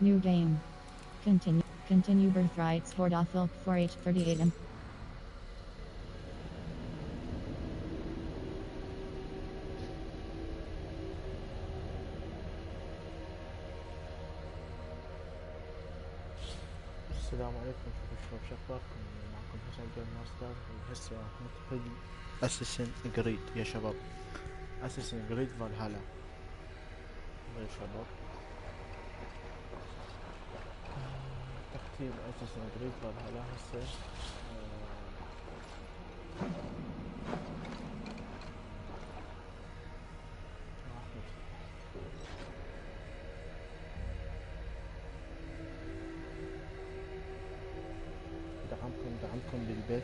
New game. Continue birthrights for Dothilk 4H38M. السلام عليكم شباب، شو اخباركم؟ معكم حسن جيم ماستر، وهسه راح ندخل اساسن كريد يا شباب. اساسن كريد فالهالا يا شباب. تختيم اساسن كريد فالهالا هسه. دعمكم للبث.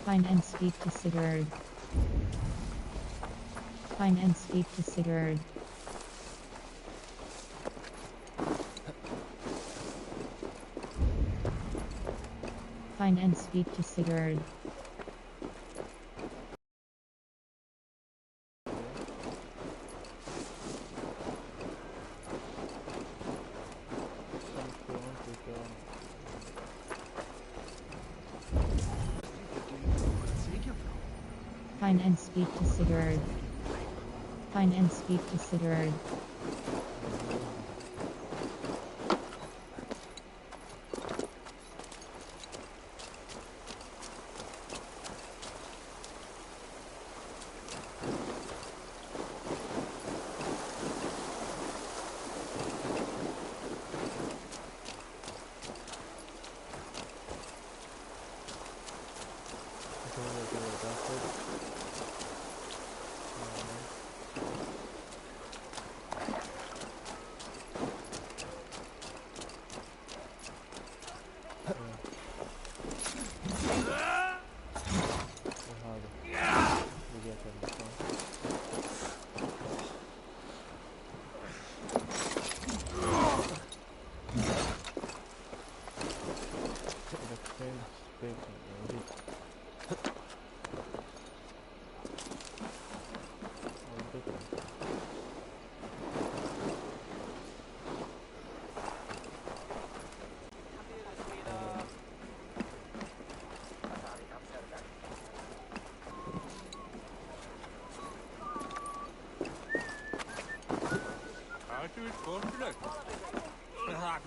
Find and speak to Sigurd. Find and speak to Sigurd. Find and speak to Sigurd. Find and speak to Sigurd. Find and speak to Sigurd.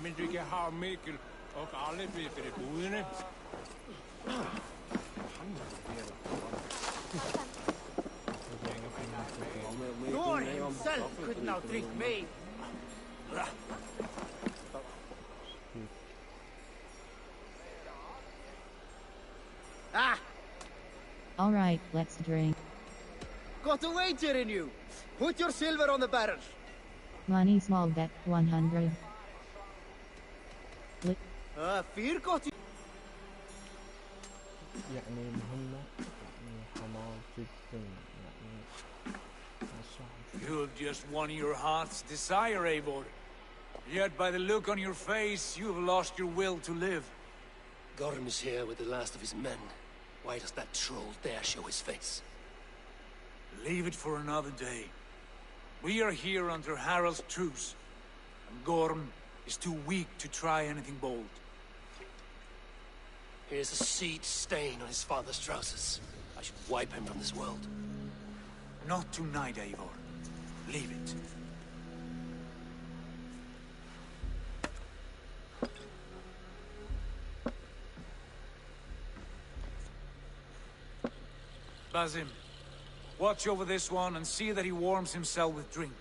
Men du kan ha Mikkel og alle bliver for det budene. Thor himself could not drink me. Ah! All right, let's drink. Got a wager in you. Put your silver on the barrel. Money small bet 100. Fear got you. يعني مهمة حمار جدا يعني صعب. You've just won your heart's desire, Eivor. Yet by the look on your face, you've lost your will to live. Gorm is here with the last of his men. Why does that troll dare show his face? Leave it for another day. We are here under Harald's truce, and Gorm is too weak to try anything bold. Here's a seed stain on his father's trousers. I should wipe him from this world. Not tonight, Eivor. Leave it. Basim, Watch over this one and see that he warms himself with drink.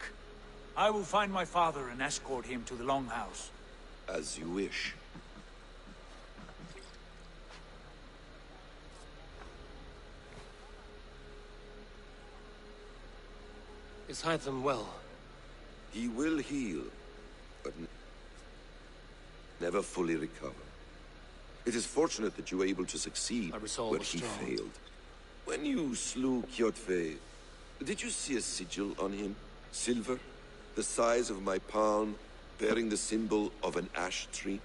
I will find my father and escort him to the Longhouse. As you wish. Is Hytham well? He will heal, but never fully recover. It is fortunate that you were able to succeed Our resolve where was he strong. failed. When you slew Kjotve, did you see a sigil on him? Silver, the size of my palm, bearing the symbol of an ash tree?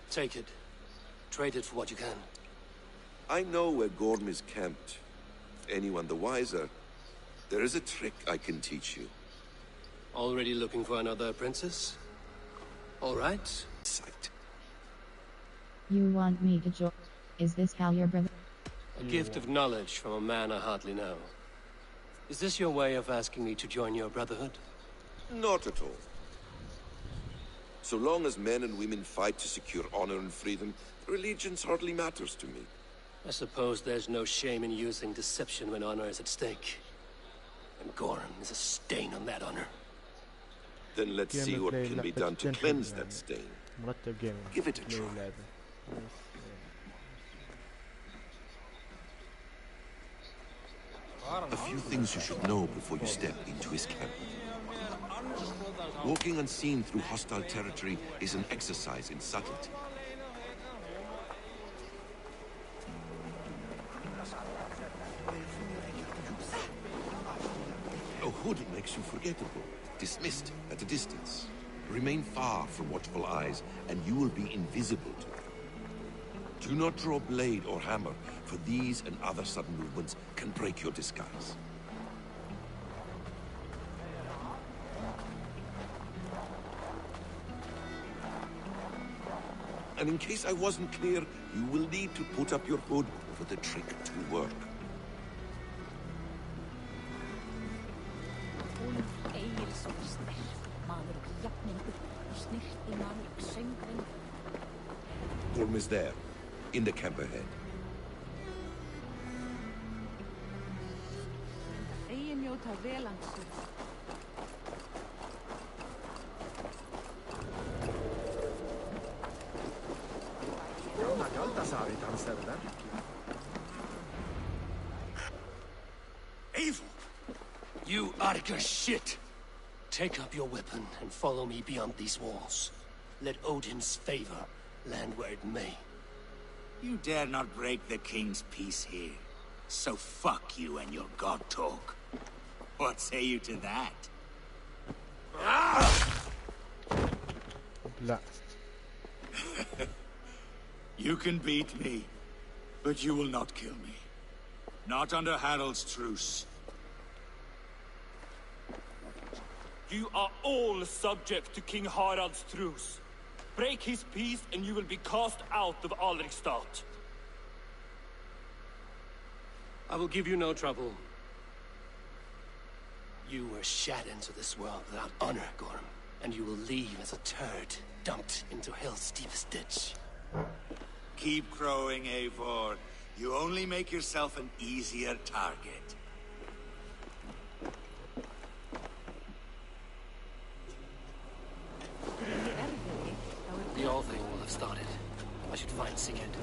Take it. Trade it for what you can. I know where Gorm is camped. Anyone the wiser. There is a trick I can teach you. Already looking for another apprentice? All right. Sight. You want me to join? Is this how your brother? A gift of knowledge from a man I hardly know. Is this your way of asking me to join your brotherhood? Not at all. So long as men and women fight to secure honor and freedom, allegiance hardly matters to me. I suppose there's no shame in using deception when honor is at stake. And Gorm is a stain on that honor. Then let's see what can be done to cleanse that stain. مرتب جيم. Give it a try. A few things you should know before you step into his camp. Walking unseen through hostile territory is an exercise in subtlety. A hood makes you forgettable, dismissed at a distance. Remain far from watchful eyes, and you will be invisible to them. Do not draw blade or hammer, for these and other sudden movements can break your disguise. And in case I wasn't clear, you will need to put up your hood for the trick to work. Gorm is there, in the camp ahead. Evil! You Arga shit! Take up your weapon and follow me beyond these walls. Let Odin's favor land where it may. You dare not break the king's peace here. So fuck you and your god talk. What say you to that? لا. You can beat me, but you will not kill me. Not under Harald's truce. You are all subject to King Harald's truce. Break his peace and you will be cast out of Alrikstad. I will give you no trouble. You were shat into this world without honor, Gorm, and you will leave as a turd dumped into hell's deepest ditch. Keep crowing, Eivor. You only make yourself an easier target. The all thing will have started. I should find Sigurd.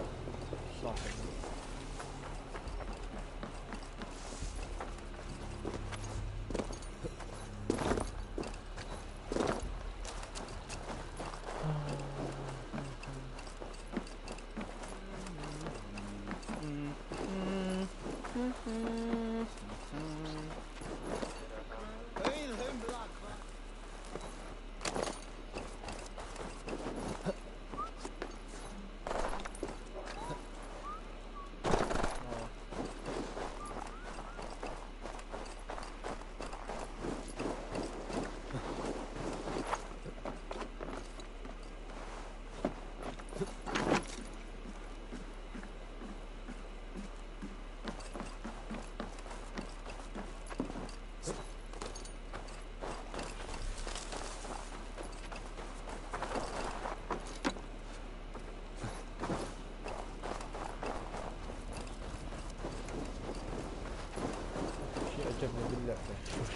عجبني باللعبة.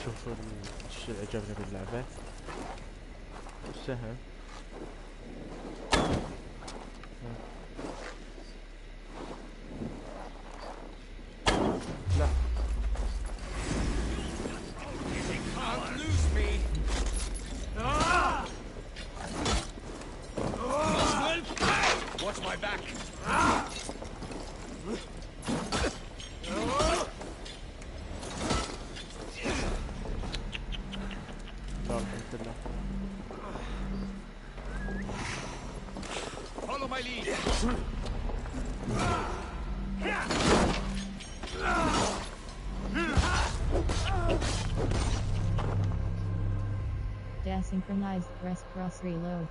شوفوا الشيء اللي عجبني باللعبة، السهم. لا Watch my back. Follow my lead. Desynchronized, press cross reload.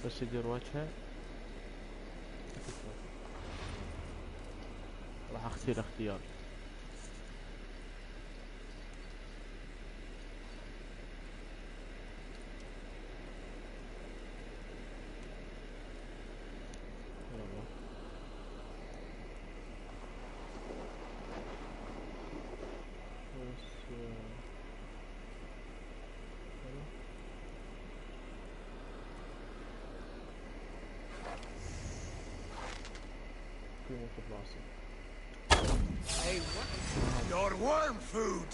بس يدير وجهه راح اختار اختيار. Hey, what? Your worm food!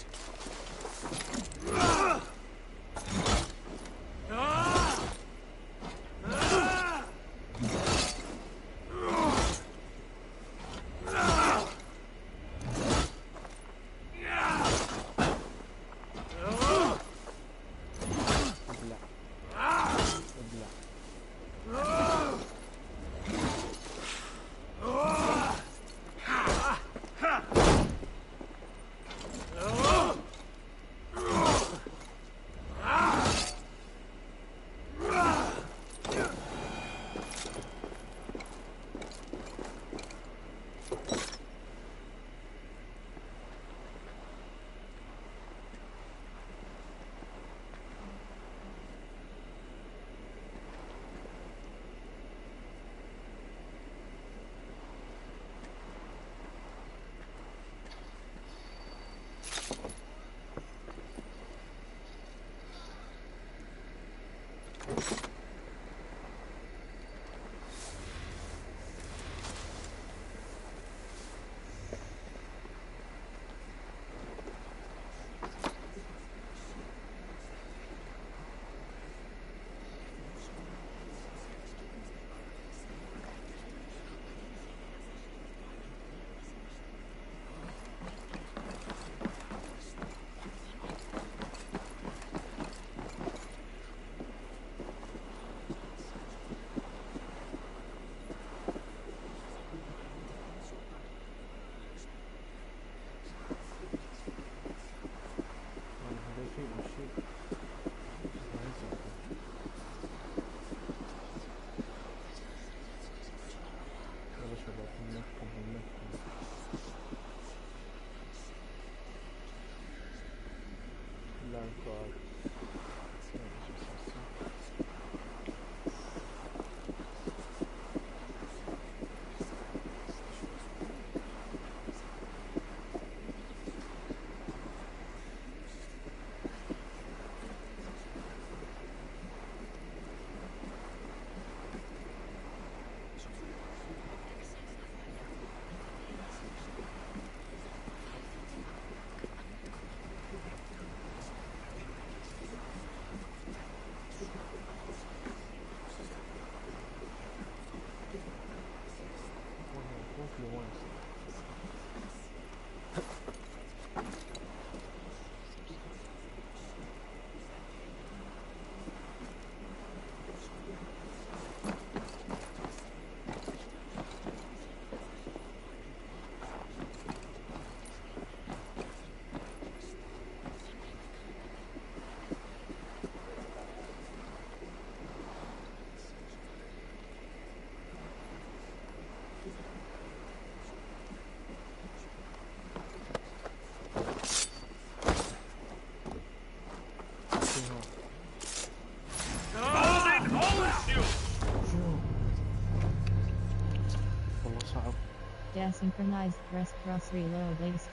Desynchronized press cross reload list.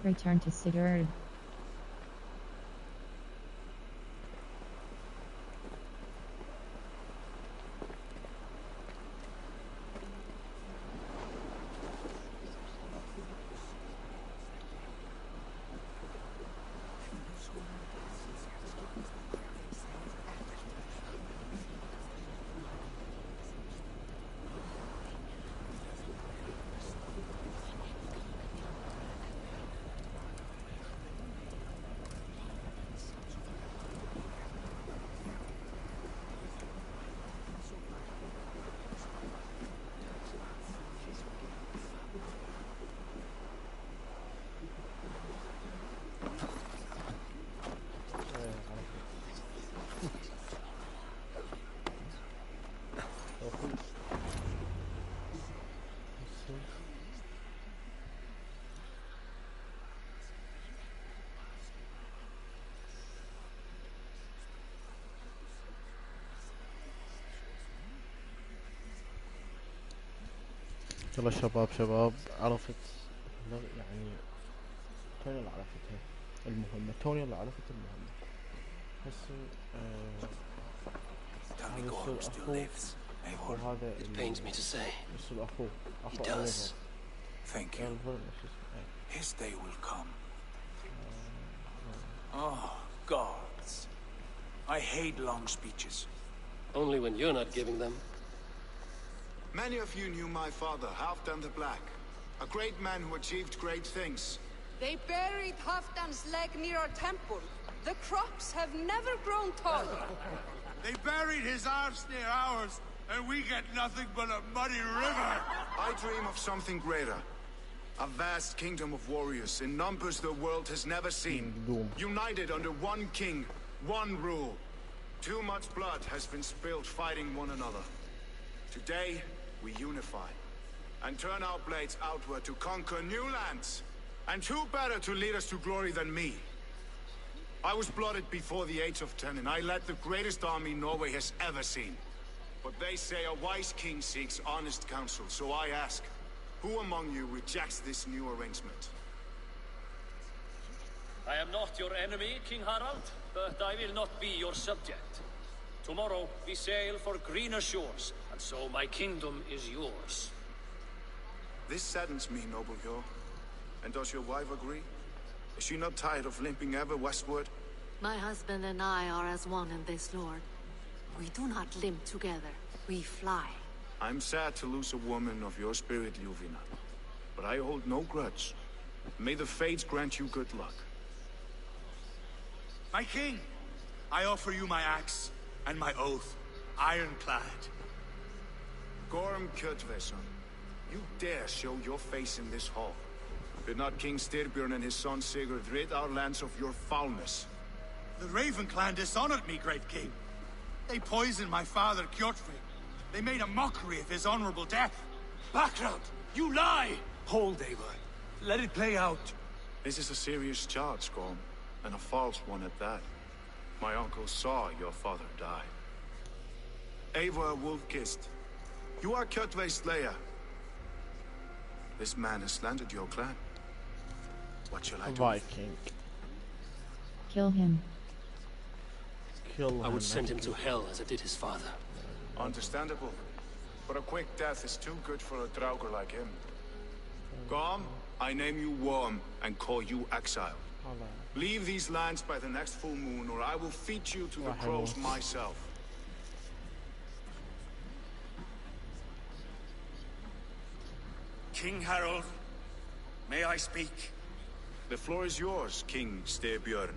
Return to Sigurd. يلا شباب عرفت يعني توني اللي عرفتها المهمة هسه Tell me هذا Gorm يصير still أخو lives, Eivor. وهذا It pains me to say. يصير أخو He does. Thank you. His day will come. Oh, gods. I hate long speeches. Only when you're not giving them. Many of you knew my father, Halfdan the Black. A great man who achieved great things. They buried Halfdan's leg near our temple. The crops have never grown tall. They buried his arse near ours, and we get nothing but a muddy river. I dream of something greater. A vast kingdom of warriors in numbers the world has never seen. United under one king, one rule. Too much blood has been spilled fighting one another. Today, we unify and turn our blades outward to conquer new lands. And who better to lead us to glory than me? I was blooded before the age of 10, and I led the greatest army Norway has ever seen. But they say a wise king seeks honest counsel, so I ask, who among you rejects this new arrangement? I am not your enemy, King Harald, but I will not be your subject. Tomorrow we sail for greener shores, and so my kingdom is yours. This saddens me, noble Hjor. And does your wife agree? Is she not tired of limping ever westward? My husband and I are as one in this, Lord. We do not limp together. We fly. I'm sad to lose a woman of your spirit, Ljuvina. But I hold no grudge. May the fates grant you good luck. My king, I offer you my axe and my oath, ironclad. Gorm Kjotveson, you dare show your face in this hall. Did not King Styrbjörn and his son Sigurd rid our lands of your foulness? The Raven clan dishonored me, great king. They poisoned my father, Kjotve. They made a mockery of his honorable death. Background! You lie! Hold, Eivor. Let it play out. This is a serious charge, Gorm, and a false one at that. My uncle saw your father die. Eivor Wolf-Kissed, you are Kjotve's slayer. This man has slandered your clan. What shall I do? Viking. Kill him. Kill him. I would send him to hell as I did his father. Understandable. But a quick death is too good for a Draugr like him. Gorm, I name you Worm and call you exile. Leave these lands by the next full moon, or I will feed you to the crows myself. King Harold, may I speak? The floor is yours, King Styrbjörn.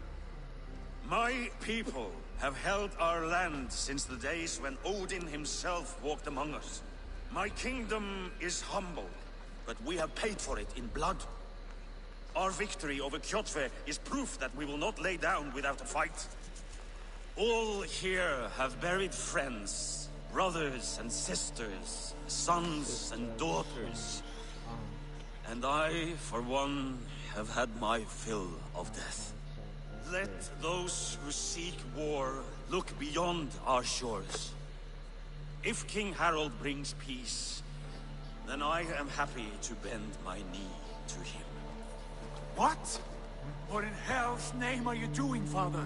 My people have held our land since the days when Odin himself walked among us. My kingdom is humble, but we have paid for it in blood. Our victory over Kjotve is proof that we will not lay down without a fight. All here have buried friends, brothers and sisters, sons and daughters. And I, for one, have had my fill of death. Let those who seek war look beyond our shores. If King Harold brings peace, then I am happy to bend my knee to him. What? What in hell's name are you doing, Father?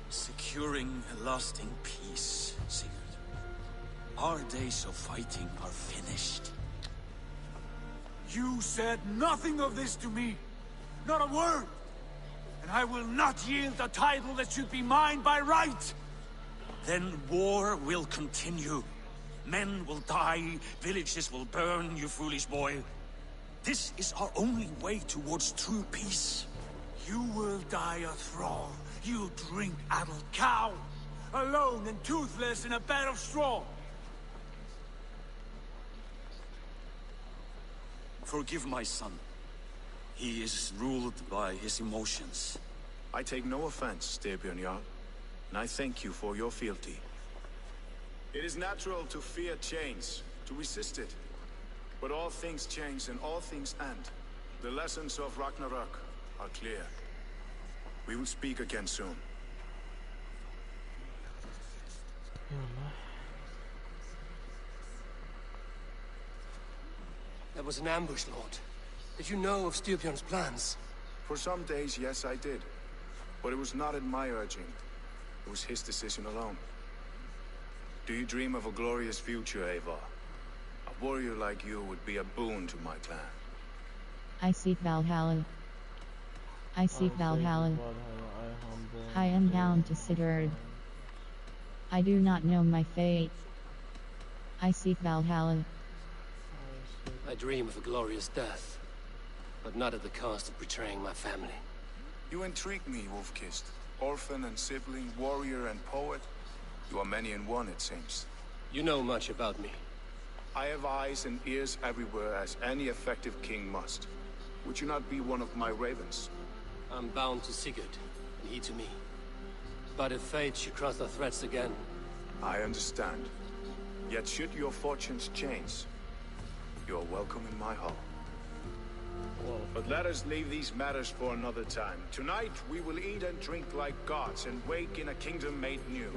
Securing a lasting peace, Sigurd. Our days of fighting are finished. You said nothing of this to me. Not a word. And I will not yield a title that should be mine by right. Then war will continue. Men will die, villages will burn, you foolish boy. This is our only way towards true peace. You will die a thrall. You drink-addled cow. Alone and toothless in a bed of straw. Forgive my son. He is ruled by his emotions. I take no offense, Styrbjörn Jarl, and I thank you for your fealty. It is natural to fear change, to resist it. But all things change and all things end. The lessons of Ragnarok are clear. We will speak again soon. That was an ambush, Lord. Did you know of Styrbjörn's plans? For some days, yes, I did. But it was not at my urging. It was his decision alone. Do you dream of a glorious future, Eivor? A warrior like you would be a boon to my clan. I seek Valhalla. I seek Valhalla. I am bound to Sigurd. I do not know my fate. I seek Valhalla. I dream of a glorious death, but not at the cost of betraying my family. You intrigue me, Wolf-Kissed. Orphan and sibling, warrior and poet. You are many in one, it seems. You know much about me. I have eyes and ears everywhere, as any effective king must. Would you not be one of my ravens? I'm bound to Sigurd, and he to me. But if fate should cross our threads again... I understand. Yet should your fortunes change, you are welcome in my hall. But let us leave these matters for another time. Tonight, we will eat and drink like gods and wake in a kingdom made new.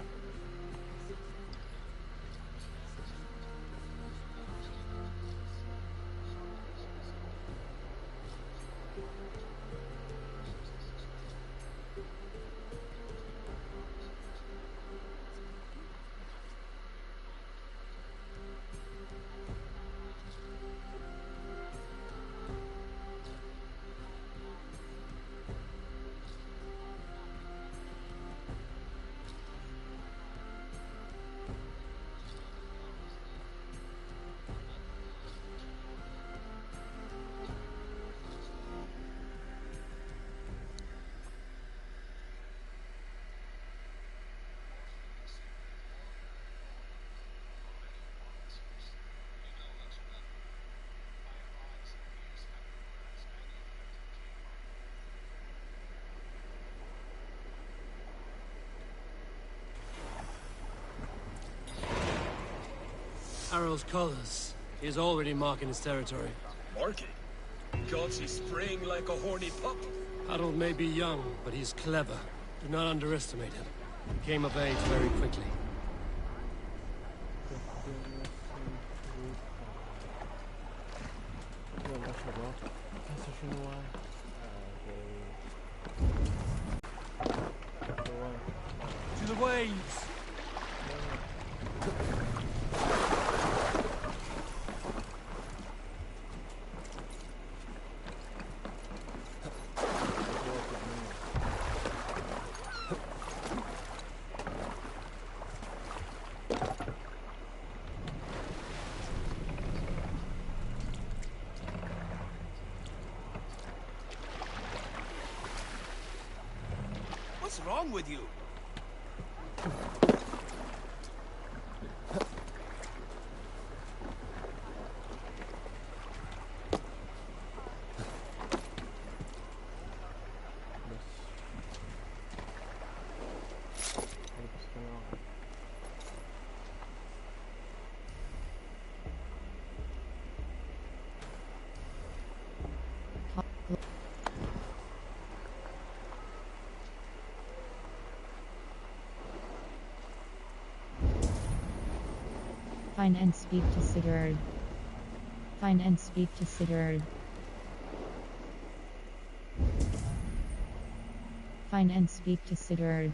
Harold's colors. He is already marking his territory. Marking? God, she's spraying like a horny pup. Harold may be young, but he's clever. Do not underestimate him. He came of age very quickly. To the waves! wrong with you? Find and speak to Sigurd. Find and speak to Sigurd. Find and speak to Sigurd.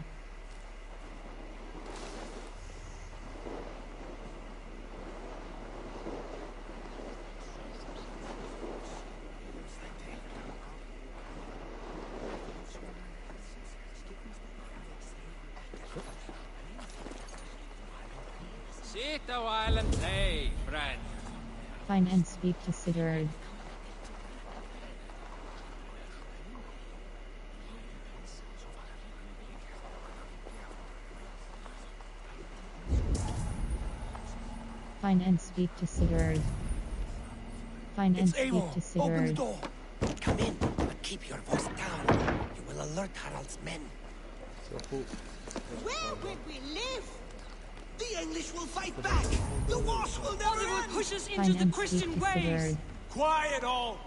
Sit a while and play, friend. Find and speak to Sigurd. Find and speak to Sigurd. Find and speak to Sigurd. Open the door. Come in, but keep your voice down. You will alert Harald's men. Where will we live? The English will fight back! The wars will never They will end! push us into Find the and Christian speak to ways! Sigurd. Quiet all!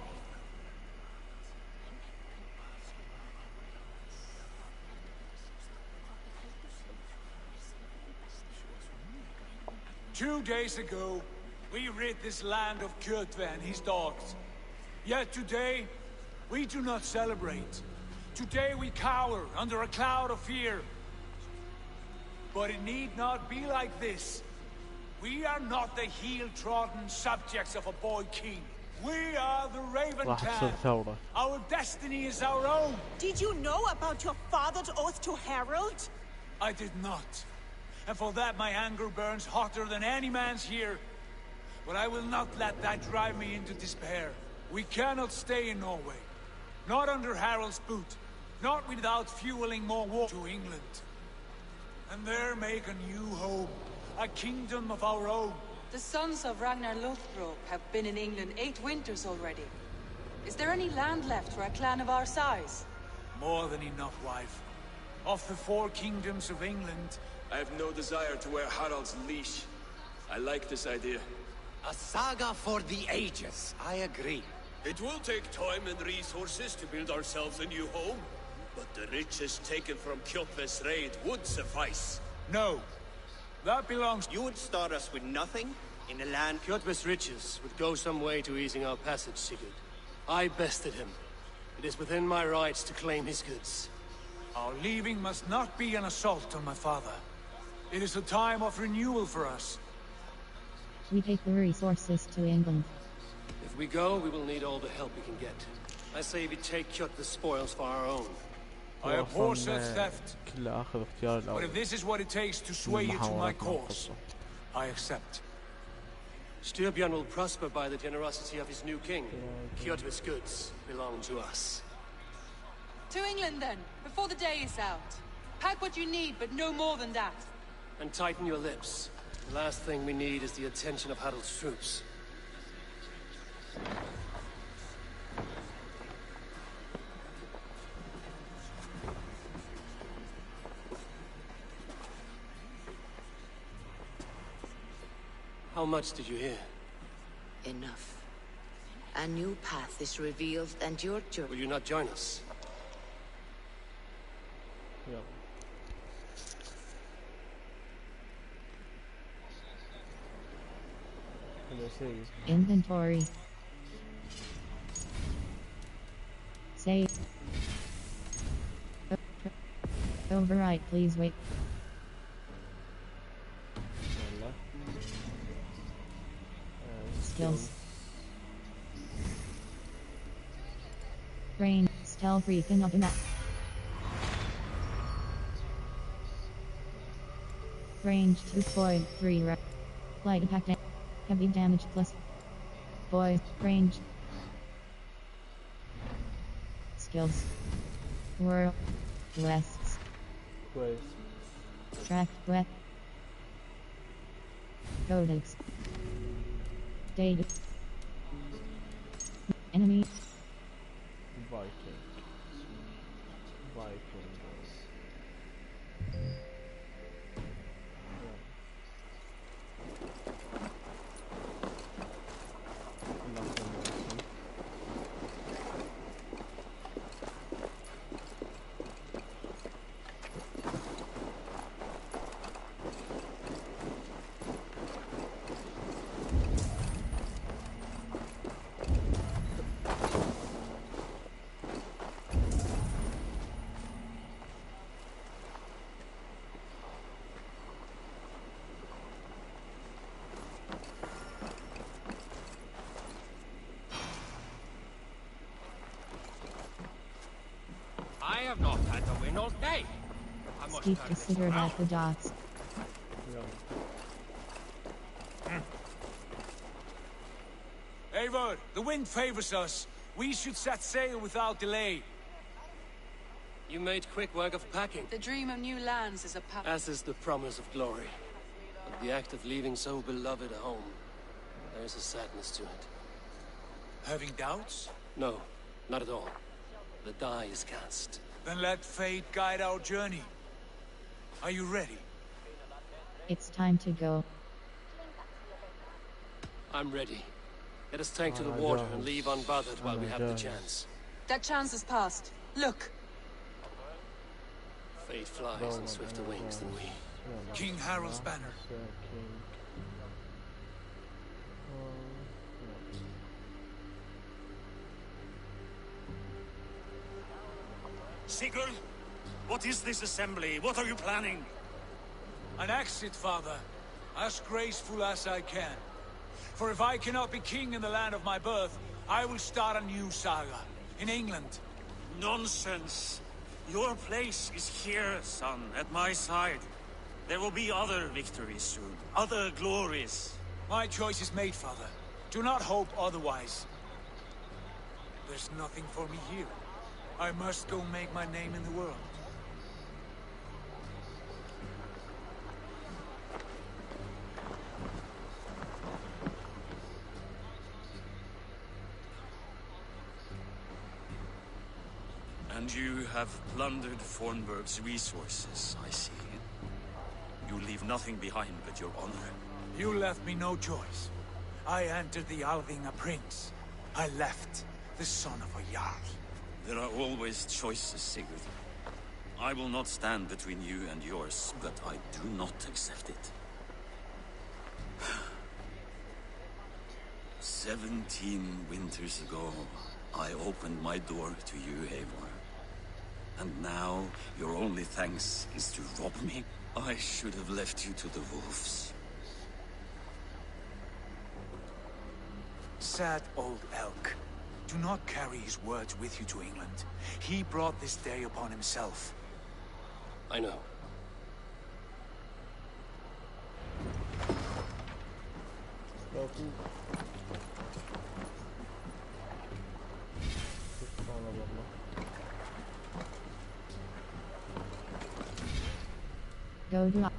Two days ago, we rid this land of Kjotve and his dogs. Yet today, we do not celebrate. Today we cower under a cloud of fear. But it need not be like this. We are not the heel-trodden subjects of a boy king. We are the Raven Clan. Our destiny is our own. Did you know about your father's oath to Harold? I did not. And for that my anger burns hotter than any man's here. But I will not let that drive me into despair. We cannot stay in Norway. Not under Harold's boot. Not without fueling more war to England. And there make a new home. A kingdom of our own. The sons of Ragnar Lothbrok have been in England 8 winters already. Is there any land left for a clan of our size? More than enough, wife. Of the 4 kingdoms of England, I have no desire to wear Harald's leash. I like this idea. A saga for the ages, I agree. It will take time and resources to build ourselves a new home, but the riches taken from Kjotve's raid would suffice. No. That belongs... You would start us with nothing? In a land... Kjotve's riches would go some way to easing our passage, Sigurd. I bested him. It is within my rights to claim his goods. Our leaving must not be an assault on my father. It is a time of renewal for us. We take the resources to England. If we go, we will need all the help we can get. I say we take Kjotve's spoils for our own. I abhor such theft. But if this is what it takes to sway you to my cause, I accept. Styrbjörn will prosper by the generosity of his new king. Kjotve's goods belong to us. To England then, before the day is out. Pack what you need, but no more than that. And tighten your lips. The last thing we need is the attention of Harald's troops. How much did you hear? Enough. A new path is revealed, and your journey... Will you not join us? Inventory. Save. Override, please wait. Skills. Brain, stealth recon of the map. Range 2.3 rep. Light impact heavy damage plus. Boy, range. Skills. World. Quests. كويس. Track wet. Codex. Data. Enemy. Viking. I have not had to win all day. I must Keep turn this considered around. at the docks. Eivor, the wind favors us. We should set sail without delay. You made quick work of packing. The dream of new lands is a As is the promise of glory. But the act of leaving so beloved a home, there is a sadness to it. Having doubts? No, not at all. The die is cast. Then let fate guide our journey. Are you ready? It's time to go. I'm ready. Let us take to the water and leave unbothered while we have the chance. That chance is past. Look. Fate flies on swifter wings than we. King Harald's banner. Sigurd, what is this assembly? What are you planning? An exit, father. As graceful as I can. For if I cannot be king in the land of my birth, I will start a new saga. In England. Nonsense. Your place is here, son, at my side. There will be other victories soon. Other glories. My choice is made, father. Do not hope otherwise. There's nothing for me here. I must go make my name in the world. And you have plundered Fornburg's resources, I see. You leave nothing behind but your honor. You left me no choice. I entered the Alving a prince. I left the son of a Jarl. There are always choices, Sigurd. I will not stand between you and yours, but I do not accept it. 17 winters ago, I opened my door to you, Eivor. And now, your only thanks is to rob me? I should have left you to the wolves. Sad old elk. Do not carry his words with you to England. He brought this day upon himself. I know. Go to...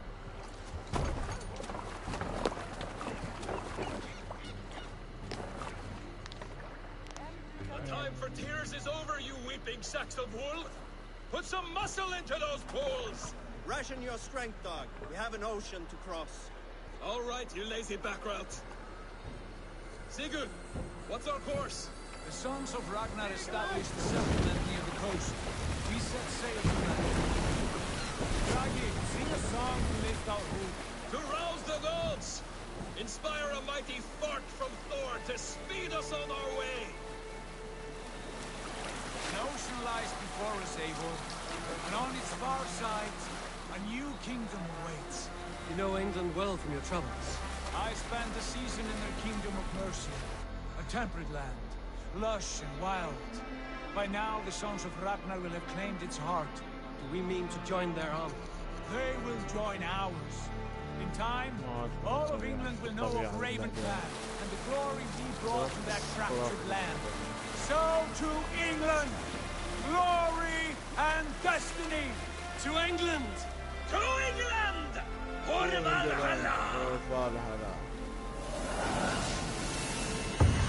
The time for tears is over, you weeping sacks of wool! Put some muscle into those poles! Ration your strength, dog. We have an ocean to cross. All right, you lazy backrout. Sigurd, what's our course? The sons of Ragnar established a settlement near the coast. We set sail tonight. Raggi, sing a song to lift our hoop. To rouse the gods! Inspire a mighty fart from Thor to speed us on our way! An ocean lies before us, Eivor, and on its far side, a new kingdom awaits. You know England well from your travels. I spent a season in their kingdom of Mercia, a temperate land, lush and wild. By now, the sons of Ragnar will have claimed its heart. Do we mean to join their army? They will join ours. In time, all of England will know of Raven Clan and the glory we brought to that fractured land. So to England, glory and destiny! To England! To England! For Valhalla!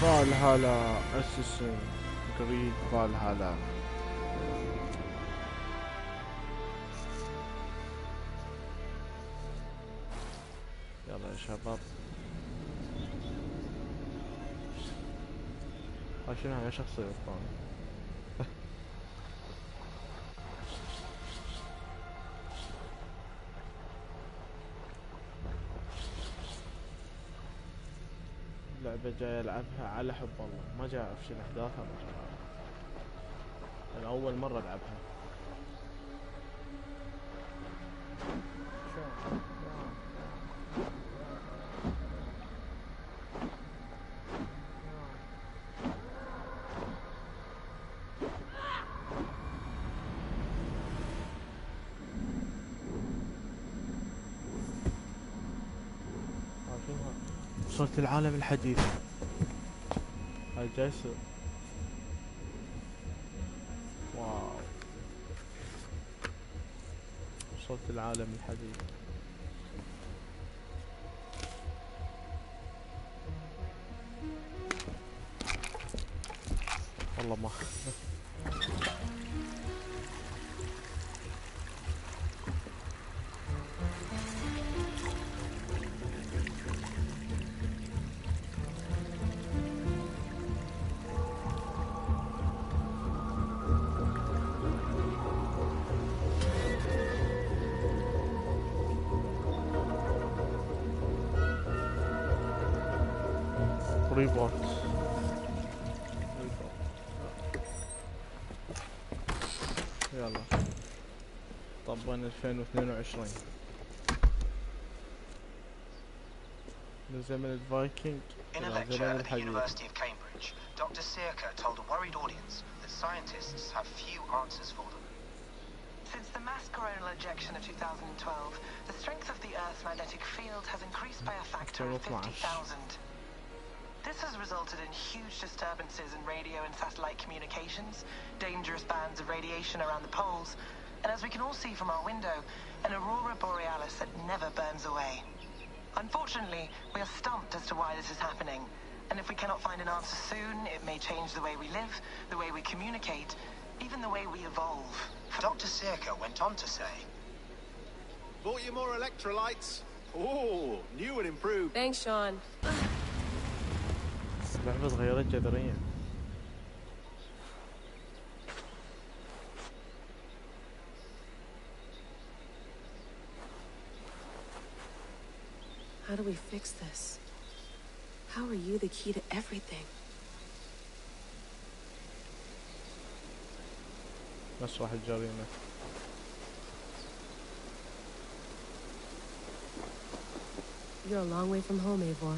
فالهالا اساسن كريد فالهالا. يلا يا شباب. شنو هاي شخصية الثاني؟ لعبة جاي ألعبها على حب الله، ما جاي أعرف شنو أحداثها، ما جاي أعرف. أنا أول مرة ألعبها. وصلت العالم الحديث. هاي جايسة. واو. وصلت العالم الحديث. والله ما ريبورت. يلا طبعا 2022 من زمن الفايكنج In a lecture at the University of Cambridge, Dr. Sirka told a worried audience that scientists have few answers for them. Since the mass coronal ejection of 2012, the strength of the Earth's magnetic field has increased by a factor of 50,000. This has resulted in huge disturbances in radio and satellite communications, dangerous bands of radiation around the poles, and as we can all see from our window, an aurora borealis that never burns away. Unfortunately, we are stumped as to why this is happening, and if we cannot find an answer soon, it may change the way we live, the way we communicate, even the way we evolve. Dr. Sirka went on to say, Bought you more electrolytes? Oh, new and improved. Thanks, Sean. اللعبة تغيرت جذريا. How do we fix this? How are you the key to everything? مسرح الجريمة. You're a long way from home, Eivor.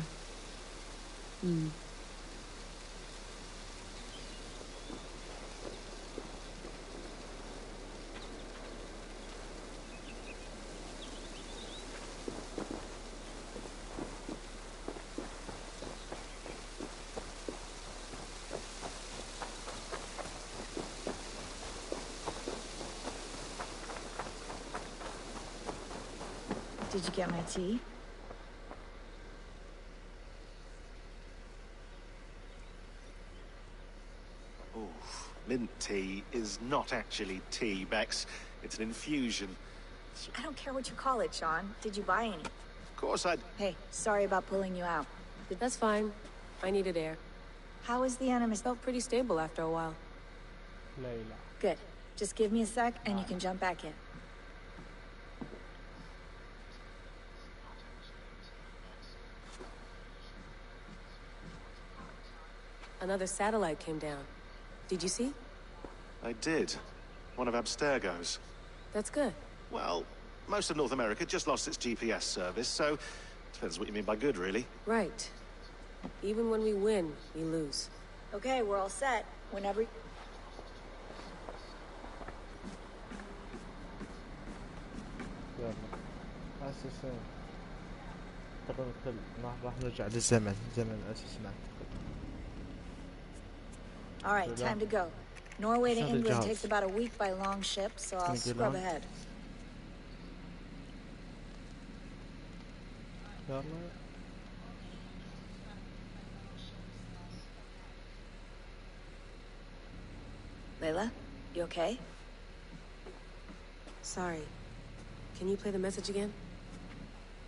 Did you get my tea? Oh, mint tea is not actually tea, Bex. It's an infusion. I don't care what you call it, Sean. Did you buy any? Of course I'd... Hey, sorry about pulling you out. That's fine. I needed air. How is the Animus? Felt pretty stable after a while. Layla. Good. Just give me a sec and you can jump back in. Another satellite came down. Did you see? I did. One of Abstergo's. That's good. Well, most of North America just lost its GPS service, so... Depends what you mean by good, really. Right. Even when we win, we lose. Okay, we're all set. Whenever... اساسن طبعا راح نرجع للزمن زمن اساسن. All right, time to go. Norway to England takes about a week by long ship, so I'll scrub ahead. يلا. Layla, you okay? Sorry. Can you play the message again?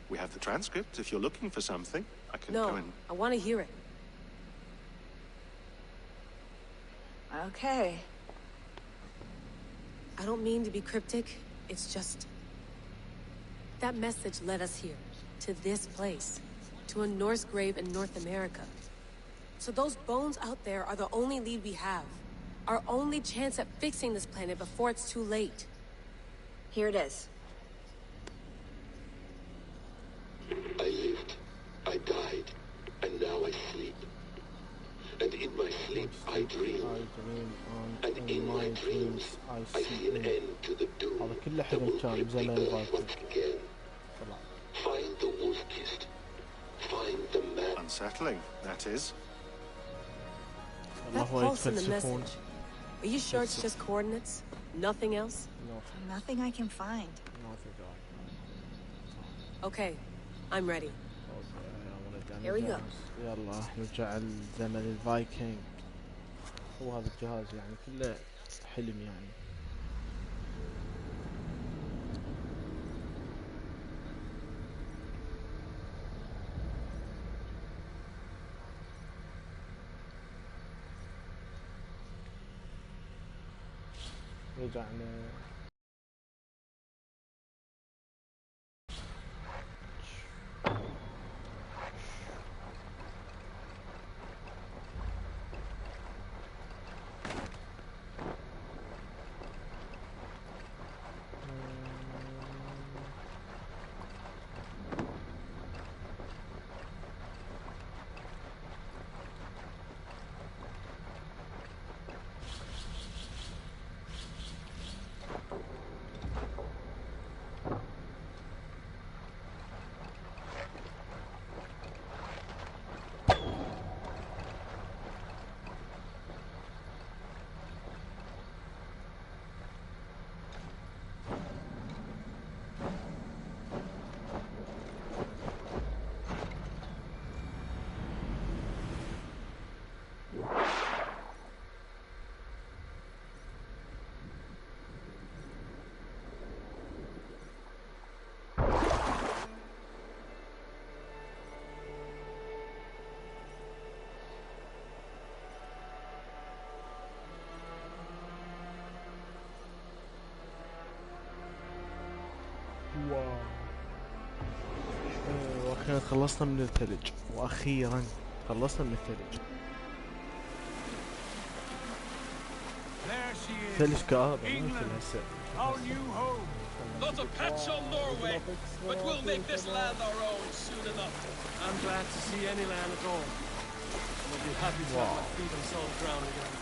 We have the transcript. If you're looking for something, I can No, go in. I want to hear it. Okay. I don't mean to be cryptic. It's just... that message led us here. To this place. To a Norse grave in North America. So those bones out there are the only lead we have. Our only chance at fixing this planet before it's too late. Here it is. I lived, I died, and now I sleep. And in my sleep I dream. And in my dreams I see an end to the doom هذا كله that حلم will كان rip بزمن the earth الفايكنج. once again. Find the wolf kissed. Find the man. Unsettling, that is. That pulse in the message. Are you sure it's just coordinates? Nothing else? Nothing I can find. Okay, I'm ready. Here we go. يلا نرجع لزمن الفايكنج. هو هذا الجهاز يعني كله حلم يعني. رجعنا. واو. واخيرا خلصنا من الثلج. واخيرا خلصنا من الثلج. ثلج كآبة ما مثل هسه. Not a patch on Norway, but we'll make this land our own soon enough. I'm glad to see any land at all. We'll be happy to have my feet on solid ground again.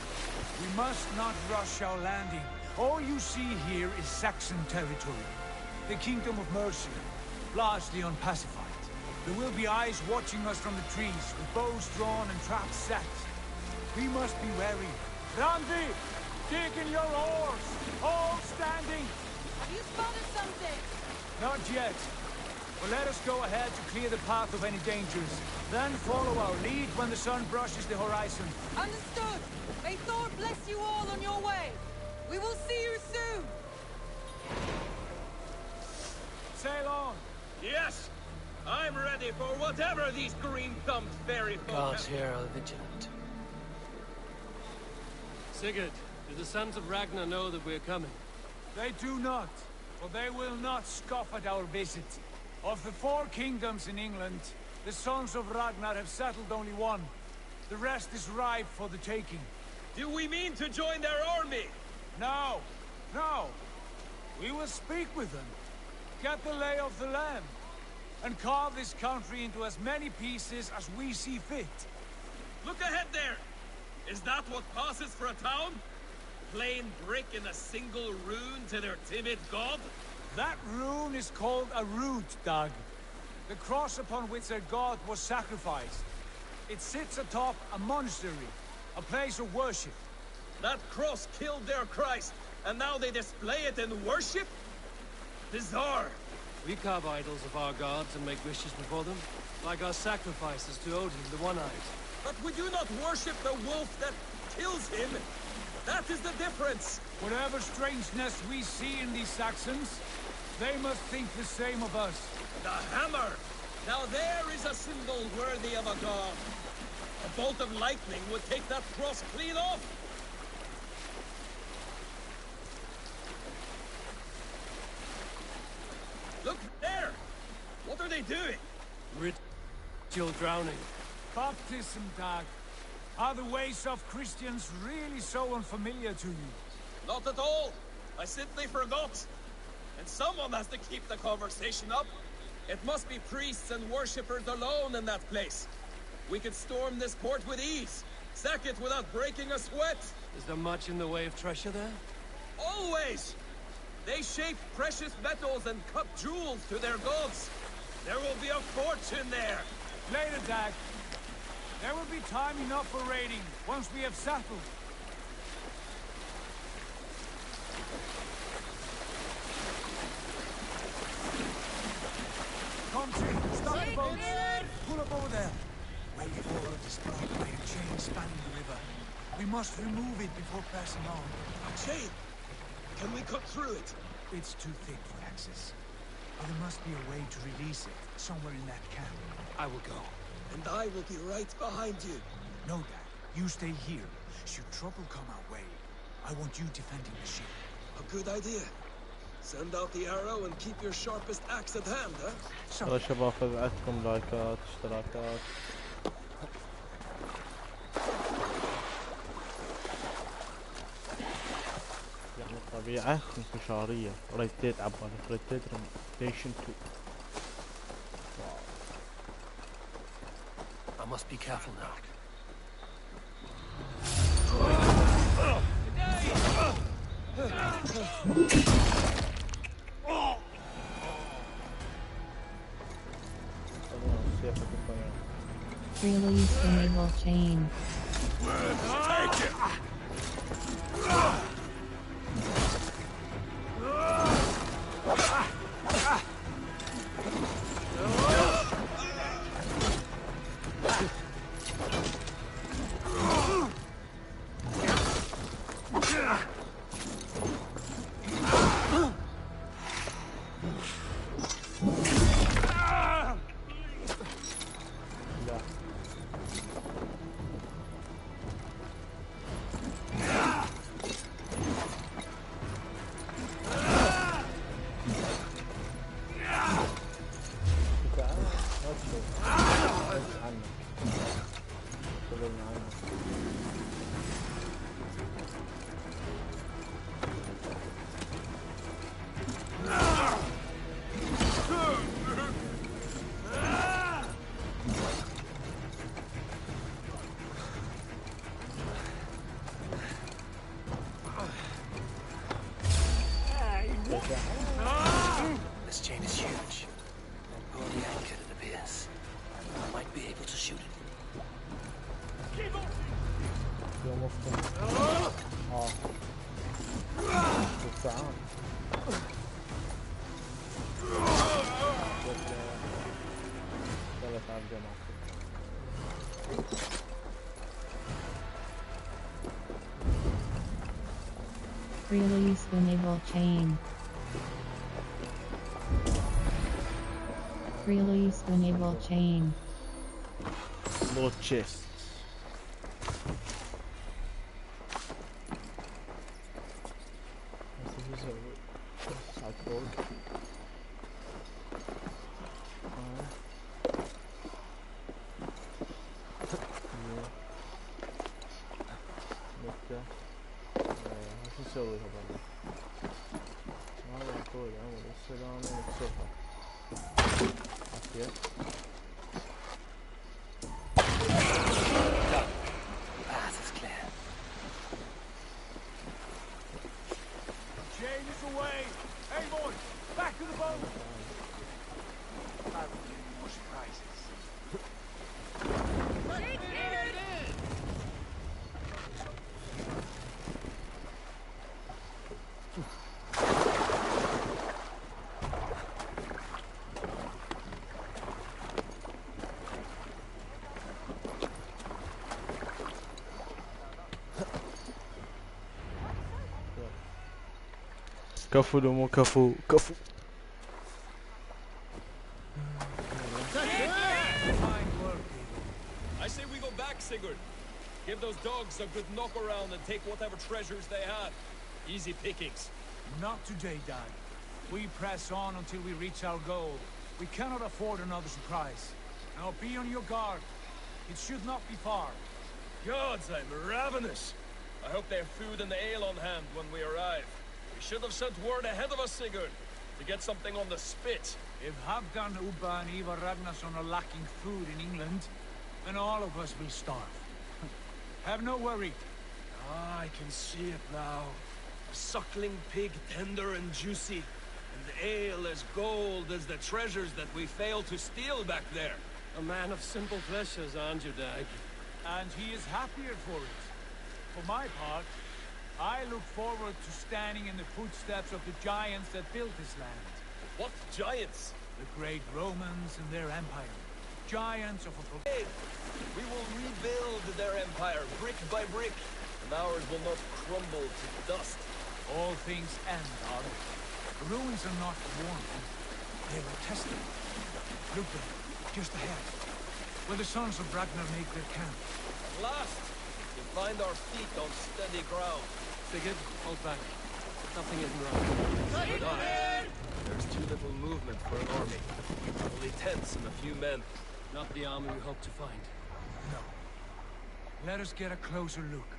We must not rush our landing. All you see here is Saxon territory. The Kingdom of Mercia, largely unpacified. There will be eyes watching us from the trees, with bows drawn and traps set. We must be wary. Randi, dig in your oars! All standing! Have you spotted something? Not yet. But let us go ahead to clear the path of any dangers. Then follow our lead when the sun brushes the horizon. Understood. May Thor bless you all on your way. We will see you soon. Sail on. Yes, I'm ready for whatever these green-thumbed fairy folk Gods here are vigilant. Sigurd, do the sons of Ragnar know that we're coming? They do not, for they will not scoff at our visit. Of the 4 kingdoms in England, the sons of Ragnar have settled only one. The rest is ripe for the taking. Do we mean to join their army? No, no. We will speak with them, get the lay of the land, and carve this country into as many pieces as we see fit. Look ahead there! Is that what passes for a town? Plain brick in a single rune to their timid god? That rune is called a root, Doug. The cross upon which their god was sacrificed. It sits atop a monastery, a place of worship. That cross killed their Christ, and now they display it in worship? Bizarre. We carve idols of our gods and make wishes before them, like our sacrifices to Odin, the One-Eyed. But we do not worship the wolf that kills him. That is the difference. Whatever strangeness we see in these Saxons, they must think the same of us. The hammer! Now there is a symbol worthy of a god. A bolt of lightning would take that cross clean off. Look there! What are they doing? Ritual drowning. Baptism, Dag. Are the ways of Christians really so unfamiliar to you? Not at all. I simply forgot. And someone has to keep the conversation up. It must be priests and worshippers alone in that place. We could storm this port with ease. Sack it without breaking a sweat. Is there much in the way of treasure there? Always! They shape precious metals and cut jewels to their gods. There will be a fortune there. Later, Dag. There will be time enough for raiding, once we have settled. Come, Chief. Stop the boats. Pull up over there. Wait before this barbed wire chain spanning the river. We must remove it before passing on. A chain? Can we cut through it? It's too thick for access. But there must be a way to release it, somewhere in that camp. I will go. And I will be right behind you. No, Dad. You stay here. Should trouble come our way, I want you defending the ship. A good idea. Send out the arrow and keep your sharpest axe at hand, huh? يلا شباب خذ عندكم لايكات اشتراكات. يعني الطبيعة انتشارية. ريتيت عبالي ريتيت ريميشن 2. I must be careful now. Release the naval chain. Take it! This chain is huge. Only anchored, it appears. I might be able to shoot it. Release the naval chain. Release the naval chain. More chests. نسوي هذا ما يقول عمر السلام ونكسرها عافية Path is clear. Chain is away! Hey boys, back to the boat! I will give you more surprises. كفو مو كفو كفو. I say we go back, Sigurd. Give those dogs a good knock around and take whatever treasures they have. Easy pickings. Not today, Dad. We press on until we reach our goal. We cannot afford another surprise. Now be on your guard. It should not be far. Gods, I'm ravenous. I hope they have food and ale on hand when we arrive. We should have sent word ahead of us, Sigurd, to get something on the spit. If Halfdan, Ubba and Ivar Ragnarsson are lacking food in England, then all of us will starve. Have no worry. Ah, I can see it now. A suckling pig, tender and juicy. And ale as gold as the treasures that we failed to steal back there. A man of simple pleasures, aren't you, Dag? And he is happier for it. For my part, I look forward to standing in the footsteps of the giants that built this land. What giants? The great Romans and their empire. Giants of a... We will rebuild their empire, brick by brick, and ours will not crumble to dust. All things end, Arl. The ruins are not worn. They were tested. Look there, just ahead, where the sons of Ragnar make their camp. At last, we find our feet on steady ground. Sigurd, hold back. Something isn't right. There's too little movement for an army. Only tents and a few men. Not the army we hope to find. No. Let us get a closer look.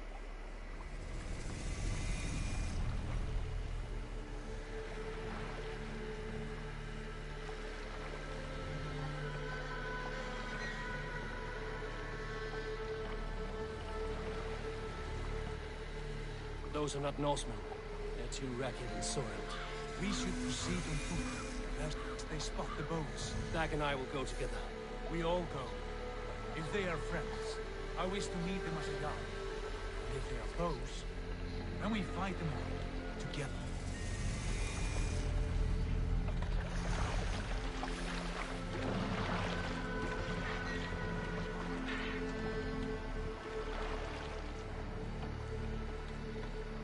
Those are not Norsemen. They're too ragged and soiled. We should proceed on foot, lest they spot the boats. Dag and I will go together. We all go. If they are friends, I wish to meet them as a guide. And if they are foes, then we fight them all, together.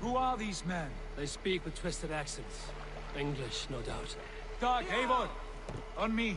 Who are these men? They speak with twisted accents. English, no doubt. Dag, Eivor! On me!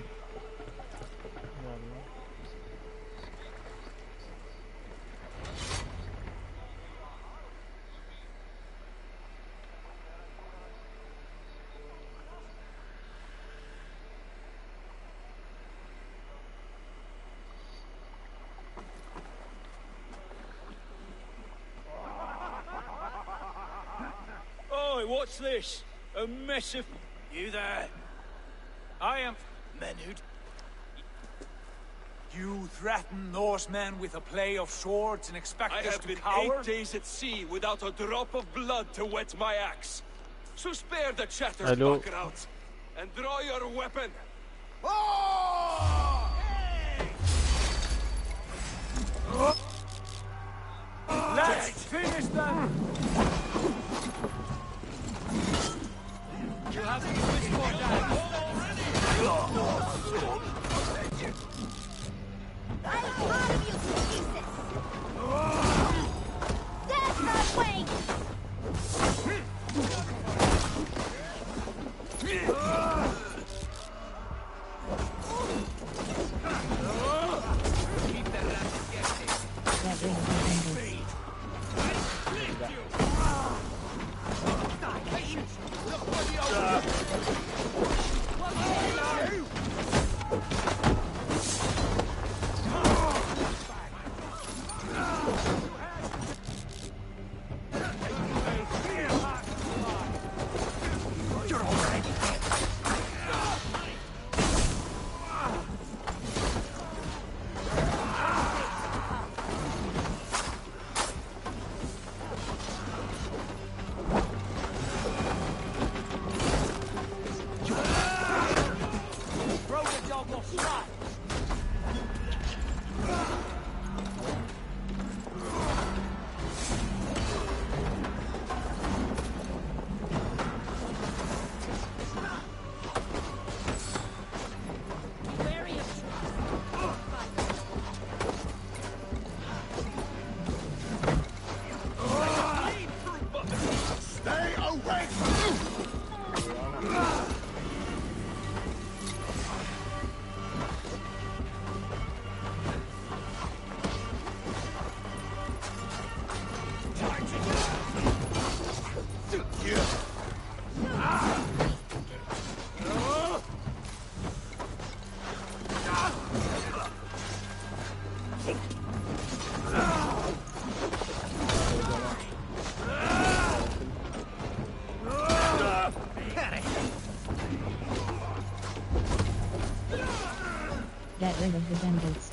What's this? A mess of... You there? I am... Men who... You threaten Norsemen with a play of swords and expect I us have to been cower? 8 days at sea without a drop of blood to wet my axe. So spare the chatter, Hello. out, and draw your weapon. Let's finish them! You have to switch more down. That's not way! Keep that rapid guessing. Get rid of the bandits.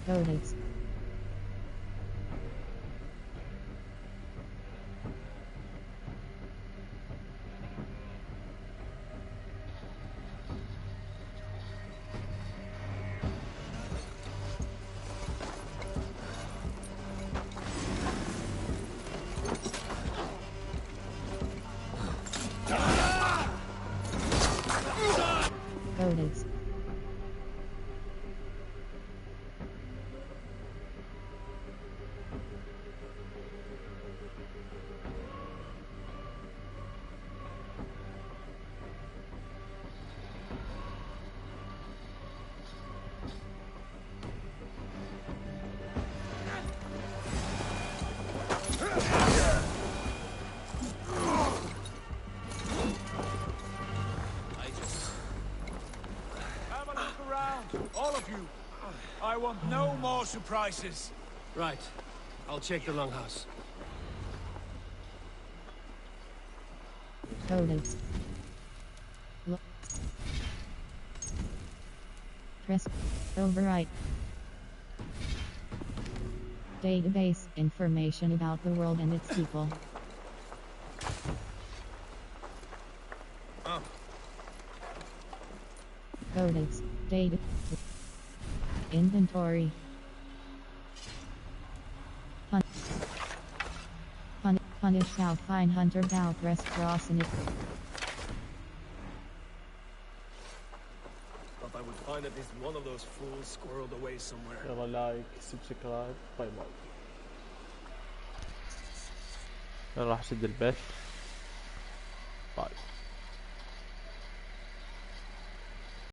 Bandits. Bandits. All of you. I want no more surprises. Right. I'll check the longhouse. Bandits. Press overwrite. Database information about the world and its people. Codex. Data. Inventory. Punish thou fine hunter thou press cross in it. Thought I would find at least one of those fools squirreled away somewhere. يلا لايك سبسكرايب باي باي. راح اسد البث. باي.